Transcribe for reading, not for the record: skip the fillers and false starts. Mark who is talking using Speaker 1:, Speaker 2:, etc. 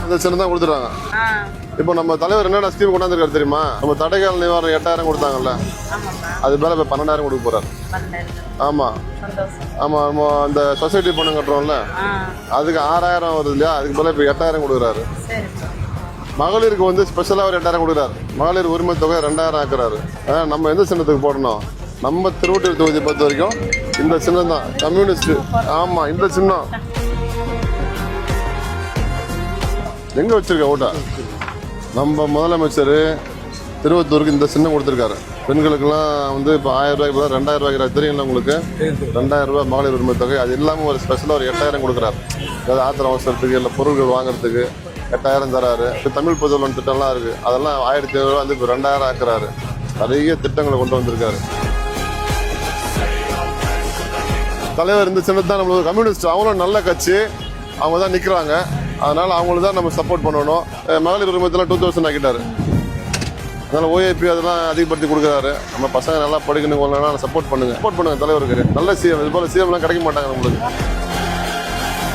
Speaker 1: இந்த சின்னம் தான் கொடுத்துருவாங்க. இப்போ நம்ம தலைவர் என்னென்ன ஸ்கீம் கொண்டாந்துருக்காரு தெரியுமா? நம்ம தடைகால நிவாரணம் 8000 கொடுத்தாங்கல்ல, அது மேல இப்போ 12000 கொடுக்க போறாரு. ஆமா ஆமா, நம்ம அந்த சொசைட்டி பணம் கட்டுறோம்ல, அதுக்கு 6000 வருது இல்லையா, அதுக்கு மேல இப்போ 8000 கொடுக்குறாரு. மகளிருக்கு வந்து ஸ்பெஷலா ஒரு 8000 கொடுக்குறாரு. மகளிர் உரிமை தொகை 2000 ஆக்குறாரு. நம்ம எந்த சின்னத்துக்கு போடணும்? நம்ம திருவள்ளூர் தொகுதியை பொறுத்த வரைக்கும் இந்த சின்னம் தான், கம்யூனிஸ்ட். ஆமா, இந்த சின்னம் எங்க வச்சிருக்க ஓட்டா? நம்ம முதலமைச்சர் திருவத்தூருக்கு இந்த சின்னம் கொடுத்துருக்காரு. பெண்களுக்கெல்லாம் வந்து இப்போ 1000 ரூபாய்க்கு 2000 ரூபாய்க்கு தெரியுங்களா உங்களுக்கு? 2000 ரூபாய் மகளிர் உரிமை தொகை. அது இல்லாமல் ஒரு ஸ்பெஷலாக ஒரு 8000 கொடுக்குறாரு. அதாவது ஆத்திர அவசரத்துக்கு இல்லை பொருட்கள் வாங்குறதுக்கு 8000 தராரு. இப்போ தமிழ் பொதுவன் திட்டம்லாம் இருக்குது, அதெல்லாம் 1500 ரூபா வந்து இப்போ 2000 ஆக்குறாரு. நிறைய திட்டங்களை கொண்டு வந்திருக்காரு தலைவர். இந்த சின்னத்தை தான் நம்மளுக்கு கம்யூனிஸ்ட், அவங்களும் நல்ல கட்சி, அவங்க தான் நிற்கிறாங்க. அதனால் அவங்களுக்கு தான் நம்ம சப்போர்ட் பண்ணணும். மகளிர் உரிமத்தெல்லாம் 2000 ஆக்கிட்டாரு. அதனால் ஓஏபி அதெல்லாம் அதிகப்படுத்தி கொடுக்குறாரு. நம்ம பசங்க நல்லா படிக்கணும், சப்போர்ட் பண்ணுங்க தலைவருக்கு. நல்ல சிஎம், இது போல சிஎம்லாம் கிடைக்க மாட்டாங்க நம்மளுக்கு.